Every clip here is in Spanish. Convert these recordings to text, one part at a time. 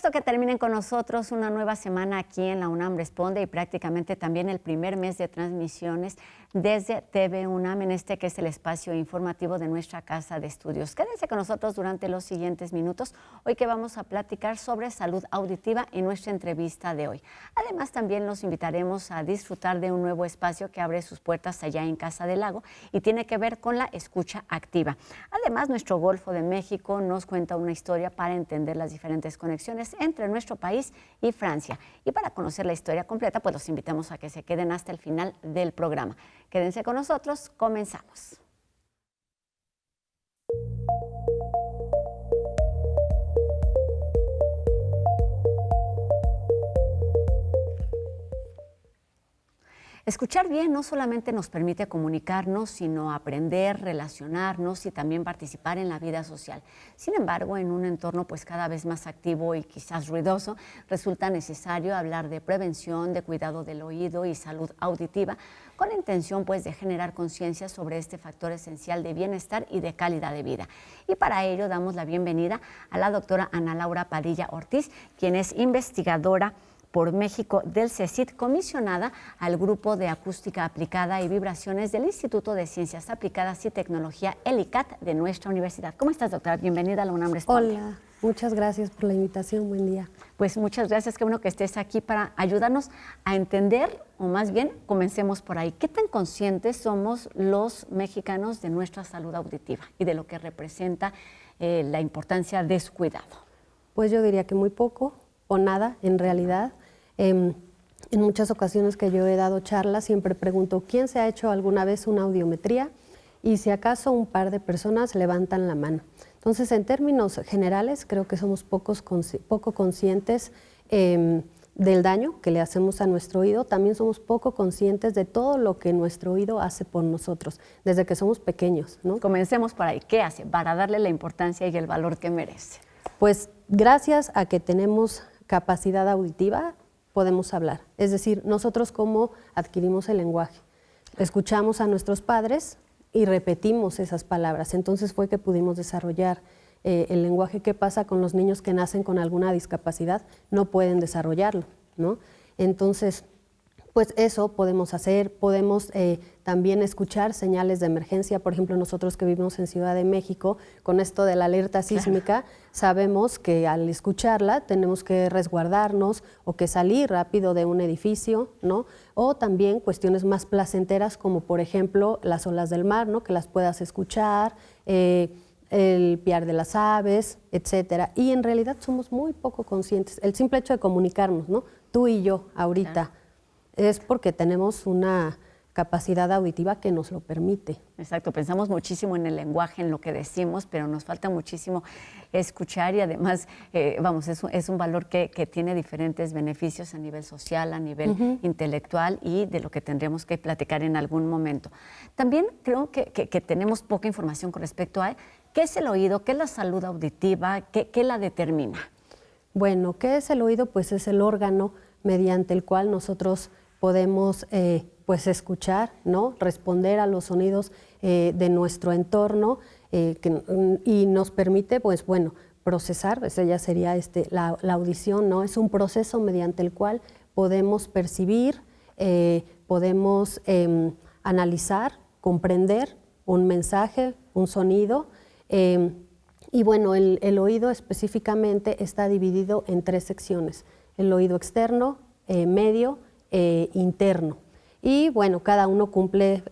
gusto que terminen con nosotros una nueva semana aquí en la UNAM Responde y prácticamente también el primer mes de transmisiones desde TV UNAM en este que es el espacio informativo de nuestra casa de estudios. Quédense con nosotros durante los siguientes minutos, hoy que vamos a platicar sobre salud auditiva en nuestra entrevista de hoy. Además, también los invitaremos a disfrutar de un nuevo espacio que abre sus puertas allá en Casa del Lago y tiene que ver con la escucha activa. Además, nuestro Golfo de México nos cuenta una historia para entender las diferentes conexiones entre nuestro país y Francia. Y para conocer la historia completa, pues los invitamos a que se queden hasta el final del programa. Quédense con nosotros, comenzamos. Escuchar bien no solamente nos permite comunicarnos, sino aprender, relacionarnos y también participar en la vida social. Sin embargo, en un entorno pues cada vez más activo y quizás ruidoso, resulta necesario hablar de prevención, de cuidado del oído y salud auditiva, con la intención pues de generar conciencia sobre este factor esencial de bienestar y de calidad de vida. Y para ello damos la bienvenida a la doctora Ana Laura Padilla Ortiz, quien es investigadora por México del CECIT, comisionada al Grupo de Acústica Aplicada y Vibraciones del Instituto de Ciencias Aplicadas y Tecnología, el ICAT, de nuestra universidad. ¿Cómo estás, doctora? Bienvenida a la UNAM Responde. Hola, muchas gracias por la invitación, buen día. Pues muchas gracias, qué bueno que estés aquí para ayudarnos a entender, o más bien, comencemos por ahí. ¿Qué tan conscientes somos los mexicanos de nuestra salud auditiva y de lo que representa la importancia de su cuidado? Pues yo diría que muy poco o nada, en realidad. En muchas ocasiones que yo he dado charlas siempre pregunto ¿quién se ha hecho alguna vez una audiometría? Y si acaso un par de personas levantan la mano. Entonces, en términos generales, creo que somos poco conscientes del daño que le hacemos a nuestro oído. También somos poco conscientes de todo lo que nuestro oído hace por nosotros, desde que somos pequeños, ¿no? Comencemos por ahí. ¿Qué hace para darle la importancia y el valor que merece? Pues gracias a que tenemos capacidad auditiva, podemos hablar. Es decir, nosotros cómo adquirimos el lenguaje. Escuchamos a nuestros padres y repetimos esas palabras. Entonces fue que pudimos desarrollar el lenguaje. ¿Qué pasa con los niños que nacen con alguna discapacidad? No pueden desarrollarlo, ¿no? Entonces, pues eso podemos hacer. Podemos también escuchar señales de emergencia. Por ejemplo, nosotros que vivimos en Ciudad de México, con esto de la alerta sísmica, sabemos que al escucharla tenemos que resguardarnos o que salir rápido de un edificio, ¿no? O también cuestiones más placenteras como, por ejemplo, las olas del mar, ¿no? Que las puedas escuchar, el piar de las aves, etcétera. Y en realidad somos muy poco conscientes. El simple hecho de comunicarnos, ¿no? Tú y yo ahorita. Claro. Es porque tenemos una capacidad auditiva que nos lo permite. Exacto, pensamos muchísimo en el lenguaje, en lo que decimos, pero nos falta muchísimo escuchar y además, es un valor que tiene diferentes beneficios a nivel social, a nivel intelectual y de lo que tendremos que platicar en algún momento. También creo que tenemos poca información con respecto a qué es el oído, qué es la salud auditiva, qué la determina. Bueno, ¿qué es el oído? Pues es el órgano mediante el cual nosotros podemos pues escuchar, ¿no? Responder a los sonidos de nuestro entorno y nos permite, pues bueno, procesar, esa ya sería la audición, ¿no? Es un proceso mediante el cual podemos percibir, podemos analizar, comprender un mensaje, un sonido. Y bueno, el oído específicamente está dividido en 3 secciones: el oído externo, medio, interno. Y bueno, cada uno cumple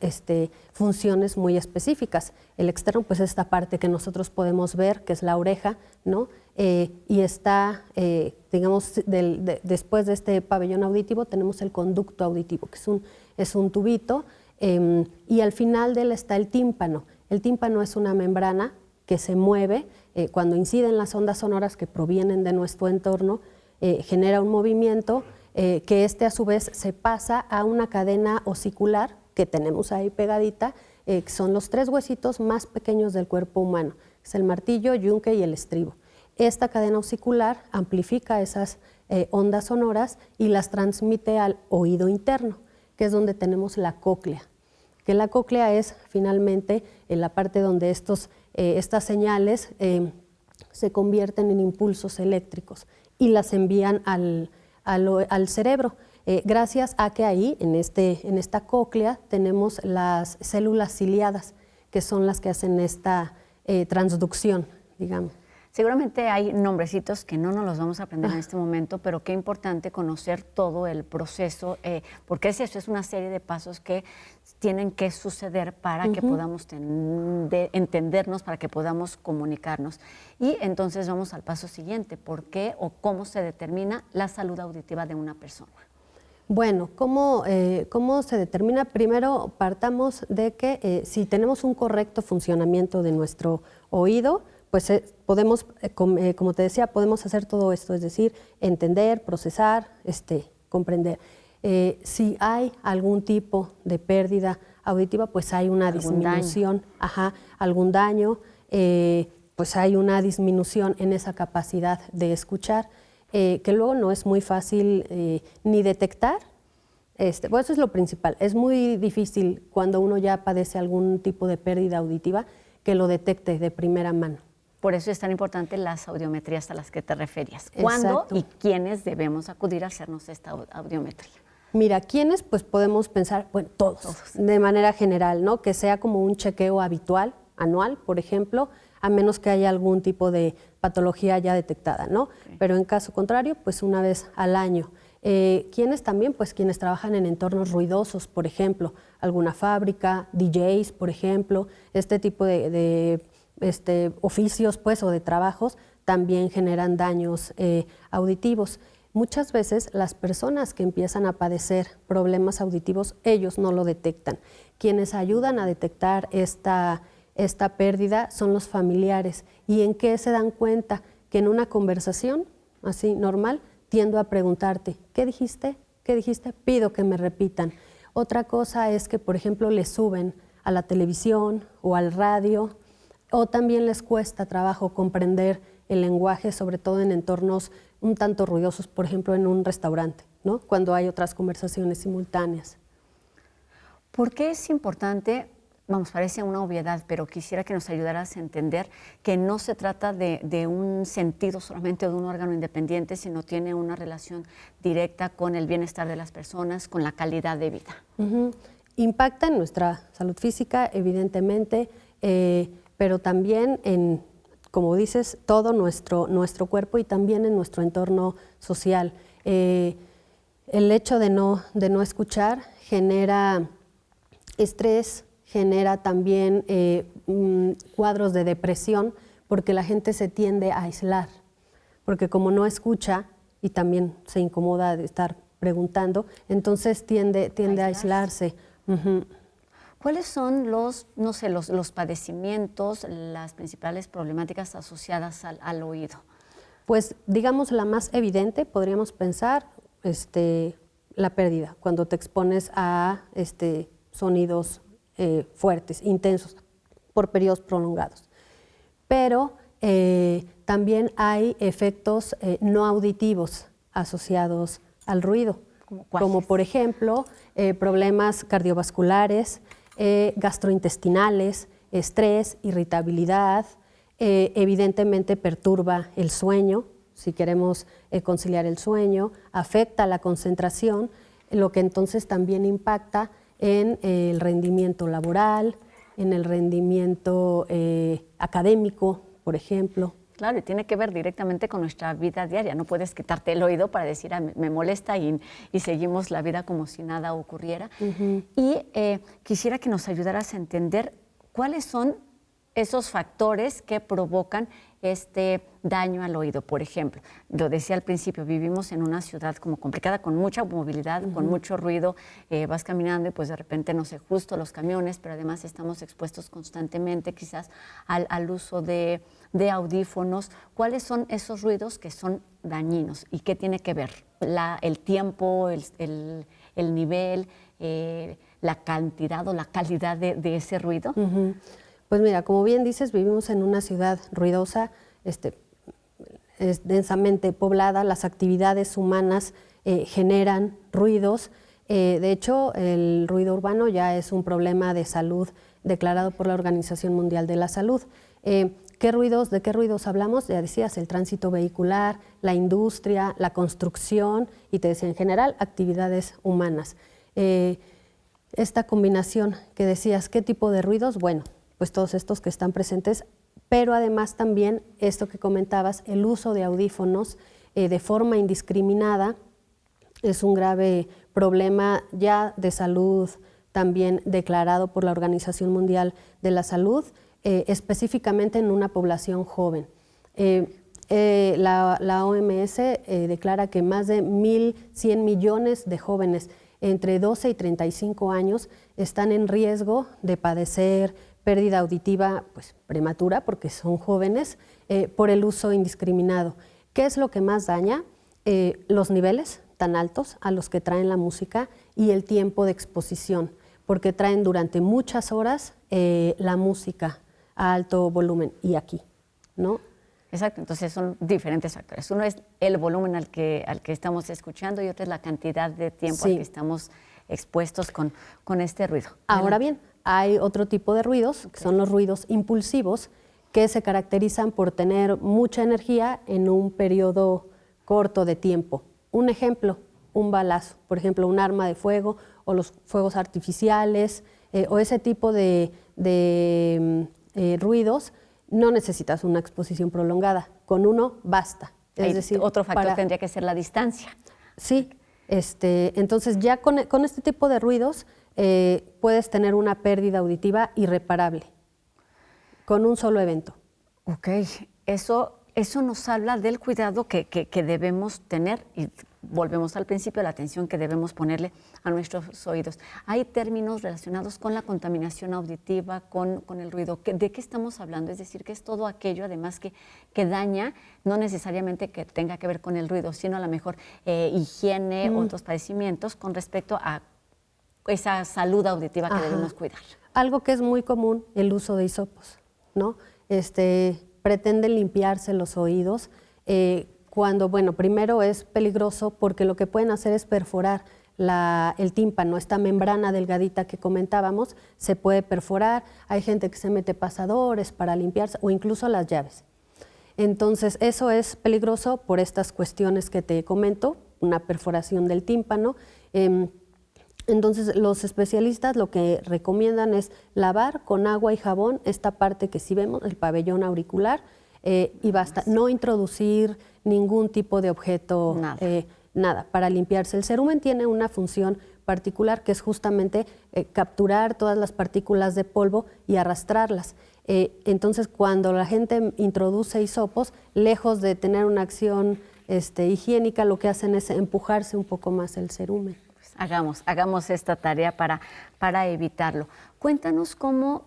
funciones muy específicas. El externo, pues es esta parte que nosotros podemos ver, que es la oreja, ¿no? Y está, digamos, después de este pabellón auditivo tenemos el conducto auditivo, que es un tubito, y al final de él está el tímpano. El tímpano es una membrana que se mueve cuando inciden las ondas sonoras que provienen de nuestro entorno, genera un movimiento que a su vez se pasa a una cadena osicular que tenemos ahí pegadita, que son los 3 huesitos más pequeños del cuerpo humano, es el martillo, yunque y el estribo. Esta cadena osicular amplifica esas ondas sonoras y las transmite al oído interno, que es donde tenemos la cóclea, que la cóclea es finalmente en la parte donde estas señales se convierten en impulsos eléctricos y las envían al cerebro. Gracias a que ahí, en esta cóclea, tenemos las células ciliadas, que son las que hacen esta transducción, digamos. Seguramente hay nombrecitos que no nos los vamos a aprender en este momento, pero qué importante conocer todo el proceso, porque eso es una serie de pasos que tienen que suceder para que podamos entendernos, para que podamos comunicarnos. Y entonces vamos al paso siguiente, ¿por qué o cómo se determina la salud auditiva de una persona? Bueno, ¿cómo se determina? Primero partamos de que si tenemos un correcto funcionamiento de nuestro oído, pues podemos, como te decía, podemos hacer todo esto, es decir, entender, procesar, comprender. Si hay algún tipo de pérdida auditiva, pues hay una disminución, algún daño, pues hay una disminución en esa capacidad de escuchar, que luego no es muy fácil ni detectar. Bueno, eso es lo principal. Es muy difícil cuando uno ya padece algún tipo de pérdida auditiva que lo detecte de primera mano. Por eso es tan importante las audiometrías a las que te referías. ¿Cuándo y quiénes debemos acudir a hacernos esta audiometría? Mira, ¿quiénes? Pues podemos pensar, bueno, todos, de manera general, ¿no? Que sea como un chequeo habitual, anual, por ejemplo, a menos que haya algún tipo de patología ya detectada, ¿no? Okay. Pero en caso contrario, pues una vez al año. ¿Quiénes también? Pues quienes trabajan en entornos ruidosos, por ejemplo, alguna fábrica, DJs, por ejemplo, este tipo de oficios pues, o de trabajos también generan daños auditivos. Muchas veces las personas que empiezan a padecer problemas auditivos, ellos no lo detectan. Quienes ayudan a detectar esta pérdida son los familiares. ¿Y en qué se dan cuenta? Que en una conversación así normal tiendo a preguntarte, ¿qué dijiste? ¿Qué dijiste? Pido que me repitan. Otra cosa es que, por ejemplo, les suben a la televisión o al radio, o también les cuesta trabajo comprender el lenguaje, sobre todo en entornos un tanto ruidosos, por ejemplo, en un restaurante, ¿no? Cuando hay otras conversaciones simultáneas. ¿Por qué es importante? Vamos, parece una obviedad, pero quisiera que nos ayudaras a entender que no se trata de un sentido solamente de un órgano independiente, sino tiene una relación directa con el bienestar de las personas, con la calidad de vida. Impacta en nuestra salud física, evidentemente, pero también en, como dices, todo nuestro cuerpo y también en nuestro entorno social. El hecho de no escuchar genera estrés, genera también cuadros de depresión, porque la gente se tiende a aislar, porque como no escucha y también se incomoda de estar preguntando, entonces tiende a aislarse. ¿Cuáles son los padecimientos, las principales problemáticas asociadas al oído? Pues digamos la más evidente, podríamos pensar, la pérdida, cuando te expones a sonidos fuertes, intensos, por periodos prolongados. Pero también hay efectos no auditivos asociados al ruido, como por ejemplo problemas cardiovasculares, gastrointestinales, estrés, irritabilidad, evidentemente perturba el sueño, si queremos conciliar el sueño, afecta la concentración, lo que entonces también impacta en el rendimiento laboral, en el rendimiento académico, por ejemplo. Claro, y tiene que ver directamente con nuestra vida diaria. No puedes quitarte el oído para decir, me molesta y seguimos la vida como si nada ocurriera. Y quisiera que nos ayudaras a entender cuáles son esos factores que provocan este daño al oído. Por ejemplo, lo decía al principio, vivimos en una ciudad como complicada, con mucha movilidad, con mucho ruido, vas caminando y pues de repente, no sé, justo los camiones, pero además estamos expuestos constantemente quizás al uso de audífonos. ¿Cuáles son esos ruidos que son dañinos y qué tiene que ver? El tiempo, el nivel, la cantidad o la calidad de ese ruido. Pues mira, como bien dices, vivimos en una ciudad ruidosa, es densamente poblada, las actividades humanas generan ruidos. De hecho, el ruido urbano ya es un problema de salud declarado por la Organización Mundial de la Salud. ¿De qué ruidos hablamos? Ya decías, el tránsito vehicular, la industria, la construcción y te decía en general, actividades humanas. Esta combinación que decías, ¿qué tipo de ruidos? Bueno, pues todos estos que están presentes, pero además también esto que comentabas, el uso de audífonos de forma indiscriminada es un grave problema ya de salud también declarado por la Organización Mundial de la Salud, específicamente en una población joven. La OMS declara que más de 1.100 millones de jóvenes entre 12 y 35 años están en riesgo de padecer pérdida auditiva pues, prematura, porque son jóvenes, por el uso indiscriminado. ¿Qué es lo que más daña? Los niveles tan altos a los que traen la música y el tiempo de exposición, porque traen durante muchas horas la música a alto volumen y aquí, ¿no? Exacto, entonces son diferentes factores. Uno es el volumen al que estamos escuchando y otro es la cantidad de tiempo al que estamos expuestos con este ruido. Ahora bien, hay otro tipo de ruidos, que son los ruidos impulsivos, que se caracterizan por tener mucha energía en un periodo corto de tiempo. Un ejemplo, un balazo, por ejemplo, un arma de fuego o los fuegos artificiales o ese tipo de ruidos. No necesitas una exposición prolongada, con uno basta. Es decir, otro factor tendría que ser la distancia. Sí, entonces ya con este tipo de ruidos puedes tener una pérdida auditiva irreparable con un solo evento. Ok, eso nos habla del cuidado que debemos tener y volvemos al principio, la atención que debemos ponerle a nuestros oídos. Hay términos relacionados con la contaminación auditiva, con el ruido. ¿De qué estamos hablando? Es decir, que es todo aquello, además, que daña, no necesariamente que tenga que ver con el ruido, sino a lo mejor higiene, otros padecimientos con respecto a esa salud auditiva que debemos cuidar. Algo que es muy común, el uso de hisopos, ¿no? Pretenden limpiarse los oídos cuando, bueno, primero es peligroso porque lo que pueden hacer es perforar el tímpano, esta membrana delgadita que comentábamos, se puede perforar, hay gente que se mete pasadores para limpiarse o incluso las llaves. Entonces, eso es peligroso por estas cuestiones que te comento, una perforación del tímpano. Entonces, los especialistas lo que recomiendan es lavar con agua y jabón esta parte que sí vemos, el pabellón auricular, y basta, no introducir ningún tipo de objeto, nada, para limpiarse. El cerumen tiene una función particular que es justamente capturar todas las partículas de polvo y arrastrarlas. Entonces, cuando la gente introduce hisopos, lejos de tener una acción higiénica, lo que hacen es empujarse un poco más el cerumen. Hagamos esta tarea para evitarlo. Cuéntanos cómo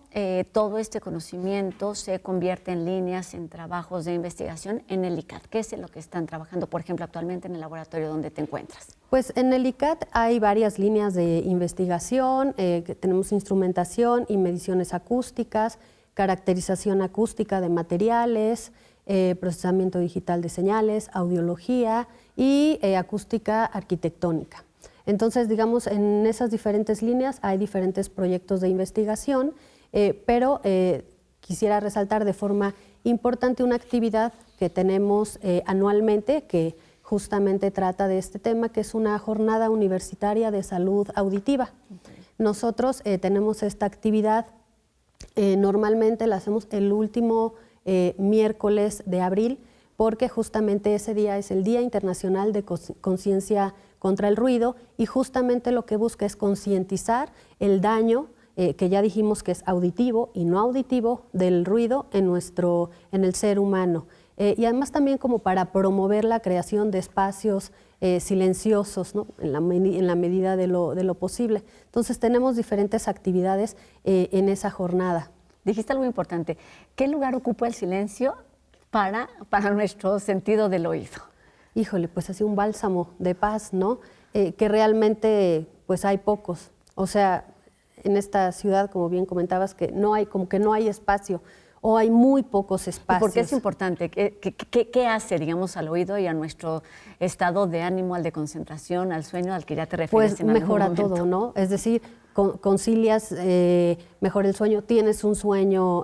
todo este conocimiento se convierte en líneas, en trabajos de investigación en el ICAT. ¿Qué es en lo que están trabajando, por ejemplo, actualmente en el laboratorio donde te encuentras? Pues en el ICAT hay varias líneas de investigación, tenemos instrumentación y mediciones acústicas, caracterización acústica de materiales, procesamiento digital de señales, audiología y acústica arquitectónica. Entonces, digamos, en esas diferentes líneas hay diferentes proyectos de investigación, pero quisiera resaltar de forma importante una actividad que tenemos anualmente que justamente trata de este tema, que es una jornada universitaria de salud auditiva. Nosotros tenemos esta actividad, normalmente la hacemos el último miércoles de abril, porque justamente ese día es el Día Internacional de Conciencia contra el Ruido y justamente lo que busca es concientizar el daño que ya dijimos que es auditivo y no auditivo del ruido en el ser humano. Y además también como para promover la creación de espacios silenciosos, ¿no? en la medida de lo posible. Entonces tenemos diferentes actividades en esa jornada. Dijiste algo importante. ¿Qué lugar ocupa el silencio para nuestro sentido del oído? Híjole, pues así un bálsamo de paz, ¿no? Que realmente pues hay pocos. O sea, en esta ciudad, como bien comentabas, que no hay espacio o hay muy pocos espacios. ¿Y por qué es importante? ¿Qué hace, digamos, al oído y a nuestro estado de ánimo, al de concentración, al sueño al que ya te refieres pues en algún mejora momento? todo, ¿no? Es decir, concilias mejor el sueño, tienes un sueño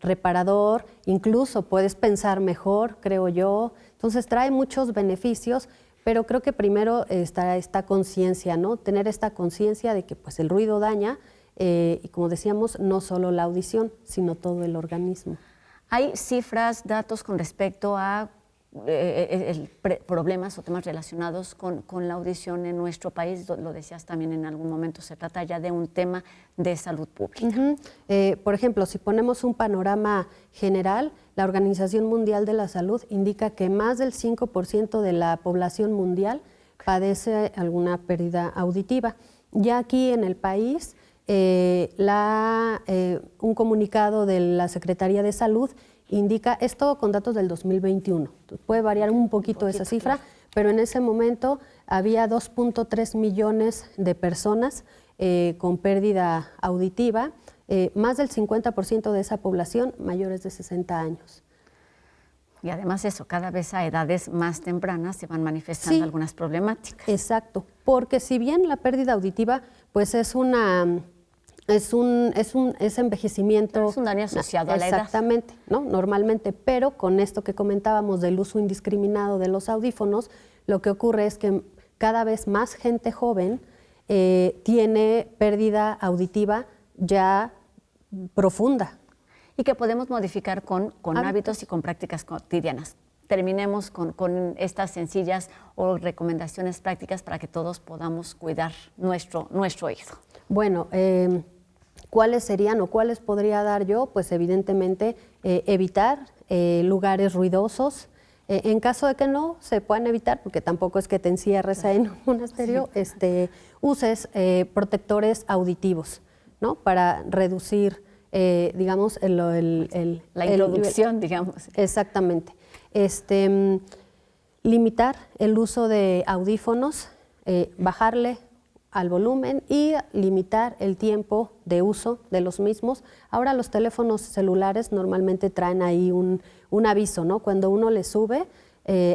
reparador, incluso puedes pensar mejor, creo yo. Entonces trae muchos beneficios, pero creo que primero está esta conciencia, ¿no? Tener esta conciencia de que pues, el ruido daña, y como decíamos, no solo la audición, sino todo el organismo. ¿Hay cifras, datos con respecto a problemas o temas relacionados con la audición en nuestro país? Lo decías también en algún momento, se trata ya de un tema de salud pública. Por ejemplo, si ponemos un panorama general, la Organización Mundial de la Salud indica que más del 5% de la población mundial padece alguna pérdida auditiva. Ya aquí en el país, un comunicado de la Secretaría de Salud indica, esto con datos del 2021, puede variar un poquito esa cifra, claro, pero en ese momento había 2.3 millones de personas con pérdida auditiva, más del 50% de esa población mayores de 60 años. Y además eso, cada vez a edades más tempranas se van manifestando algunas problemáticas. Exacto, porque si bien la pérdida auditiva pues es envejecimiento. Pero es un daño asociado a la edad. Exactamente, ¿no? Normalmente, pero con esto que comentábamos del uso indiscriminado de los audífonos, lo que ocurre es que cada vez más gente joven tiene pérdida auditiva ya profunda. Y que podemos modificar con hábitos y con prácticas cotidianas. Terminemos con estas sencillas o recomendaciones prácticas para que todos podamos cuidar nuestro oído. Bueno, ¿cuáles serían o cuáles podría dar yo? Pues evidentemente evitar lugares ruidosos. En caso de que no se puedan evitar, porque tampoco es que te encierres ahí en un monasterio, uses protectores auditivos, ¿no? Para reducir, digamos, la introducción, digamos. Exactamente. Limitar el uso de audífonos, bajarle al volumen y limitar el tiempo de uso de los mismos. Ahora los teléfonos celulares normalmente traen ahí un aviso, ¿no? Cuando uno le sube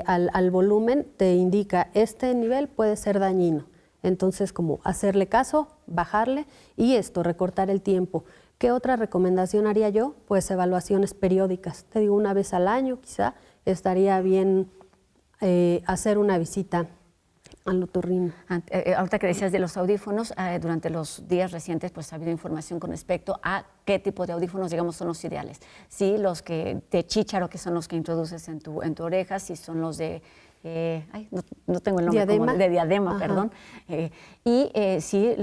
al volumen, te indica este nivel puede ser dañino. Entonces, como hacerle caso, bajarle y recortar el tiempo. ¿Qué otra recomendación haría yo? Pues evaluaciones periódicas. Te digo, una vez al año quizá estaría bien hacer una visita al otorrino. Ahorita que decías de los audífonos, durante los días recientes pues ha habido información con respecto a qué tipo de audífonos, digamos, son los ideales. Sí, los que de chícharo, que son los que introduces en tu oreja, si son los de, no tengo el nombre, diadema. De diadema, perdón. Sí,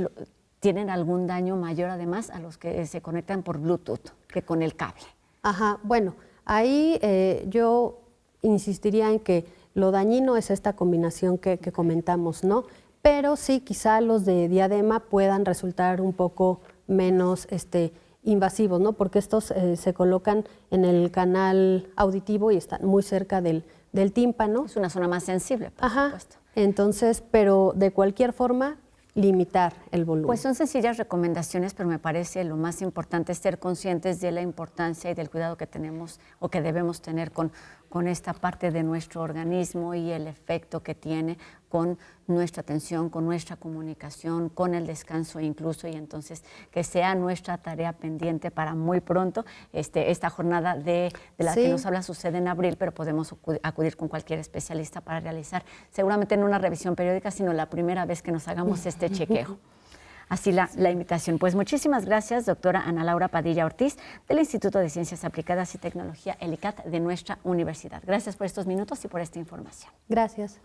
tienen algún daño mayor además a los que se conectan por Bluetooth que con el cable. Ajá, bueno, ahí yo insistiría en que lo dañino es esta combinación que comentamos, ¿no? Pero sí, quizá los de diadema puedan resultar un poco menos invasivos, ¿no? Porque estos se colocan en el canal auditivo y están muy cerca del tímpano. Es una zona más sensible, por supuesto. Entonces, pero de cualquier forma, limitar el volumen. Pues son sencillas recomendaciones, pero me parece lo más importante es ser conscientes de la importancia y del cuidado que tenemos o que debemos tener con esta parte de nuestro organismo y el efecto que tiene con nuestra atención, con nuestra comunicación, con el descanso incluso, y entonces que sea nuestra tarea pendiente para muy pronto. Esta jornada de la que nos habla sucede en abril, pero podemos acudir con cualquier especialista para realizar, seguramente no una revisión periódica, sino la primera vez que nos hagamos este chequeo. Así la invitación. Pues muchísimas gracias, doctora Ana Laura Padilla Ortiz, del Instituto de Ciencias Aplicadas y Tecnología, el ICAT, de nuestra universidad. Gracias por estos minutos y por esta información. Gracias.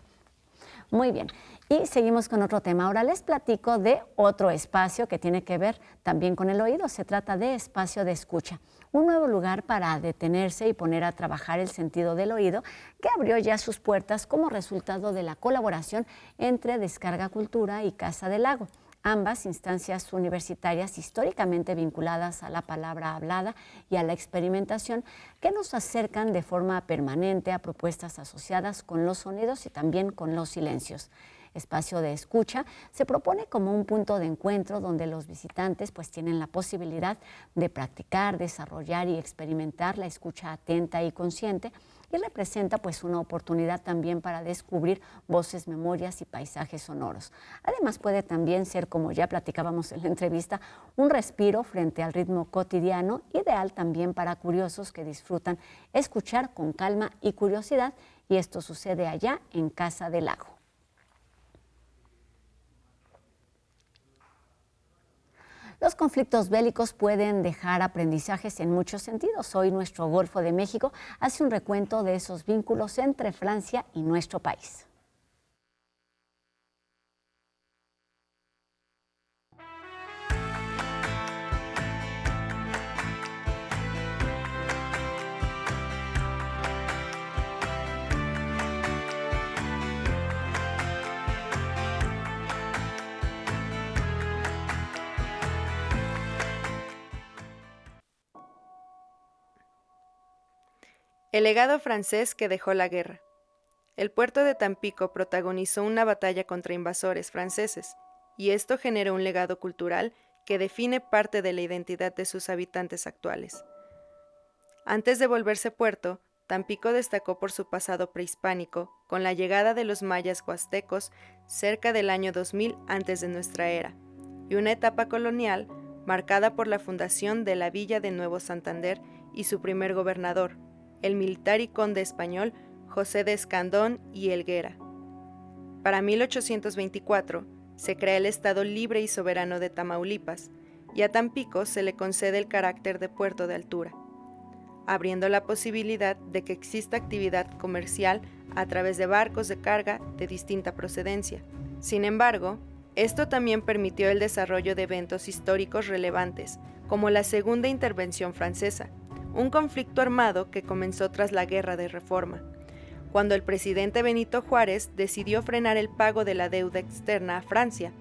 Muy bien, y seguimos con otro tema. Ahora les platico de otro espacio que tiene que ver también con el oído. Se trata de Espacio de Escucha, un nuevo lugar para detenerse y poner a trabajar el sentido del oído, que abrió ya sus puertas como resultado de la colaboración entre Descarga Cultura y Casa del Lago. Ambas instancias universitarias históricamente vinculadas a la palabra hablada y a la experimentación, que nos acercan de forma permanente a propuestas asociadas con los sonidos y también con los silencios. Espacio de Escucha se propone como un punto de encuentro donde los visitantes pues tienen la posibilidad de practicar, desarrollar y experimentar la escucha atenta y consciente, y representa pues una oportunidad también para descubrir voces, memorias y paisajes sonoros. Además puede también ser, como ya platicábamos en la entrevista, un respiro frente al ritmo cotidiano, ideal también para curiosos que disfrutan escuchar con calma y curiosidad, y esto sucede allá en Casa del Lago. Los conflictos bélicos pueden dejar aprendizajes en muchos sentidos. Hoy nuestro Golfo de México hace un recuento de esos vínculos entre Francia y nuestro país. El legado francés que dejó la guerra. El puerto de Tampico protagonizó una batalla contra invasores franceses, y esto generó un legado cultural que define parte de la identidad de sus habitantes actuales. Antes de volverse puerto, Tampico destacó por su pasado prehispánico, con la llegada de los mayas huastecos cerca del año 2000 antes de nuestra era, y una etapa colonial marcada por la fundación de la villa de Nuevo Santander y su primer gobernador, el militar y conde español José de Escandón y Helguera. Para 1824 se crea el Estado Libre y Soberano de Tamaulipas, y a Tampico se le concede el carácter de puerto de altura, abriendo la posibilidad de que exista actividad comercial a través de barcos de carga de distinta procedencia. Sin embargo, esto también permitió el desarrollo de eventos históricos relevantes, como la Segunda Intervención Francesa, un conflicto armado que comenzó tras la Guerra de Reforma, cuando el presidente Benito Juárez decidió frenar el pago de la deuda externa a Francia,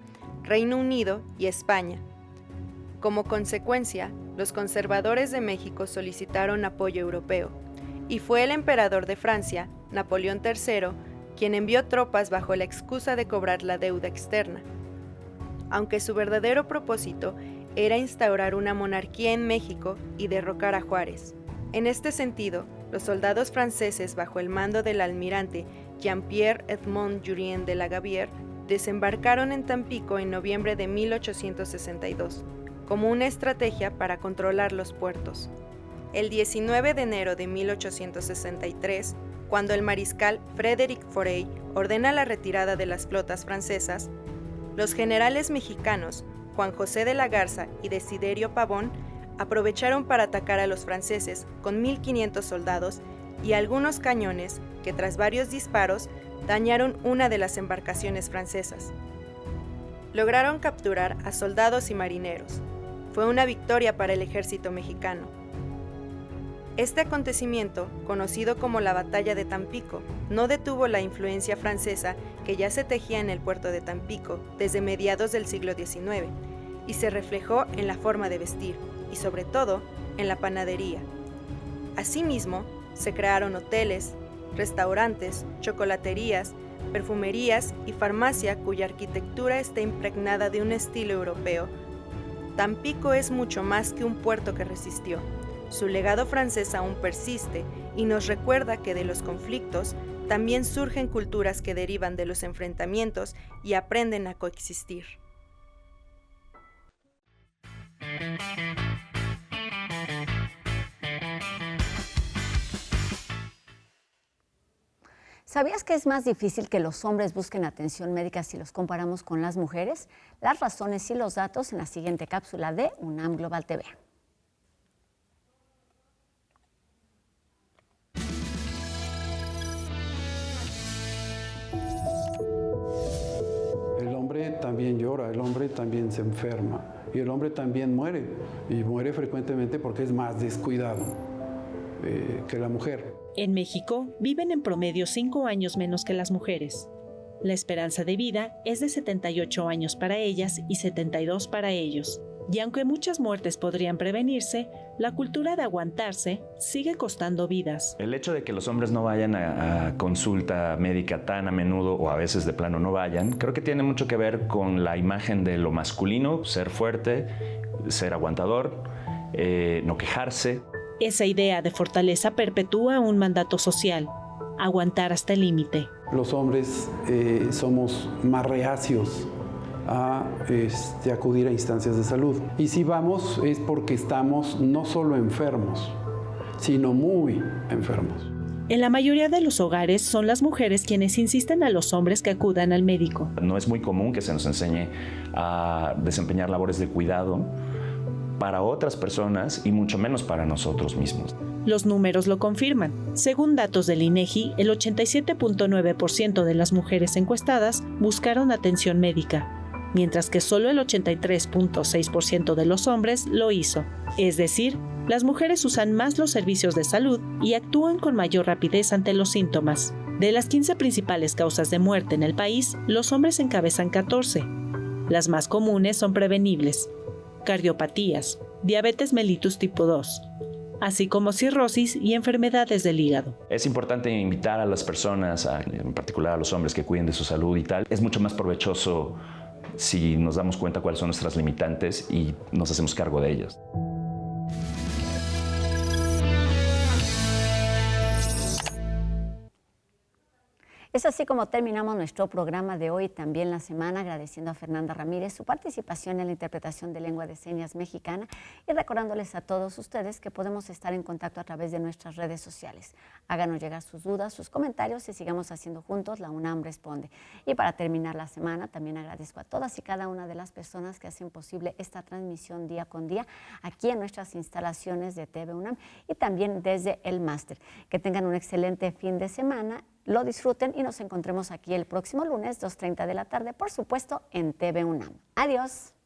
Reino Unido y España. Como consecuencia, los conservadores de México solicitaron apoyo europeo, y fue el emperador de Francia, Napoleón III, quien envió tropas bajo la excusa de cobrar la deuda externa. Aunque su verdadero propósito era instaurar una monarquía en México y derrocar a Juárez. En este sentido, los soldados franceses bajo el mando del almirante Jean-Pierre Edmond Jurien de la Gavière desembarcaron en Tampico en noviembre de 1862, como una estrategia para controlar los puertos. El 19 de enero de 1863, cuando el mariscal Frédéric Forey ordena la retirada de las flotas francesas, los generales mexicanos Juan José de la Garza y Desiderio Pavón aprovecharon para atacar a los franceses con 1.500 soldados y algunos cañones que, tras varios disparos, dañaron una de las embarcaciones francesas. Lograron capturar a soldados y marineros. Fue una victoria para el ejército mexicano. Este acontecimiento, conocido como la Batalla de Tampico, no detuvo la influencia francesa que ya se tejía en el puerto de Tampico desde mediados del siglo XIX, y se reflejó en la forma de vestir, y sobre todo, en la panadería. Asimismo, se crearon hoteles, restaurantes, chocolaterías, perfumerías y farmacia cuya arquitectura está impregnada de un estilo europeo. Tampico es mucho más que un puerto que resistió. Su legado francés aún persiste y nos recuerda que de los conflictos también surgen culturas que derivan de los enfrentamientos y aprenden a coexistir. ¿Sabías que es más difícil que los hombres busquen atención médica si los comparamos con las mujeres? Las razones y los datos en la siguiente cápsula de UNAM Global TV. El hombre también llora, el hombre también se enferma y el hombre también muere, y muere frecuentemente porque es más descuidado que la mujer. En México viven en promedio 5 años menos que las mujeres. La esperanza de vida es de 78 años para ellas y 72 para ellos. Y aunque muchas muertes podrían prevenirse, la cultura de aguantarse sigue costando vidas. El hecho de que los hombres no vayan a consulta médica tan a menudo, o a veces de plano no vayan, creo que tiene mucho que ver con la imagen de lo masculino: ser fuerte, ser aguantador, no quejarse. Esa idea de fortaleza perpetúa un mandato social: aguantar hasta el límite. Los hombres somos más reacios a acudir a instancias de salud. Y si vamos es porque estamos no solo enfermos, sino muy enfermos. En la mayoría de los hogares son las mujeres quienes insisten a los hombres que acudan al médico. No es muy común que se nos enseñe a desempeñar labores de cuidado para otras personas y mucho menos para nosotros mismos. Los números lo confirman. Según datos del INEGI, el 87.9% de las mujeres encuestadas buscaron atención médica, mientras que solo el 83.6% de los hombres lo hizo. Es decir, las mujeres usan más los servicios de salud y actúan con mayor rapidez ante los síntomas. De las 15 principales causas de muerte en el país, los hombres encabezan 14. Las más comunes son prevenibles: cardiopatías, diabetes mellitus tipo 2, así como cirrosis y enfermedades del hígado. Es importante invitar a las personas, en particular a los hombres, que cuiden de su salud y tal. Es mucho más provechoso si nos damos cuenta cuáles son nuestras limitantes y nos hacemos cargo de ellas. Es así como terminamos nuestro programa de hoy, también la semana, agradeciendo a Fernanda Ramírez su participación en la interpretación de lengua de señas mexicana y recordándoles a todos ustedes que podemos estar en contacto a través de nuestras redes sociales. Háganos llegar sus dudas, sus comentarios y sigamos haciendo juntos La UNAM Responde. Y para terminar la semana, también agradezco a todas y cada una de las personas que hacen posible esta transmisión día con día aquí en nuestras instalaciones de TV UNAM y también desde el máster. Que tengan un excelente fin de semana, lo disfruten y nos encontremos aquí el próximo lunes, 2:30 de la tarde, por supuesto, en TV UNAM. Adiós.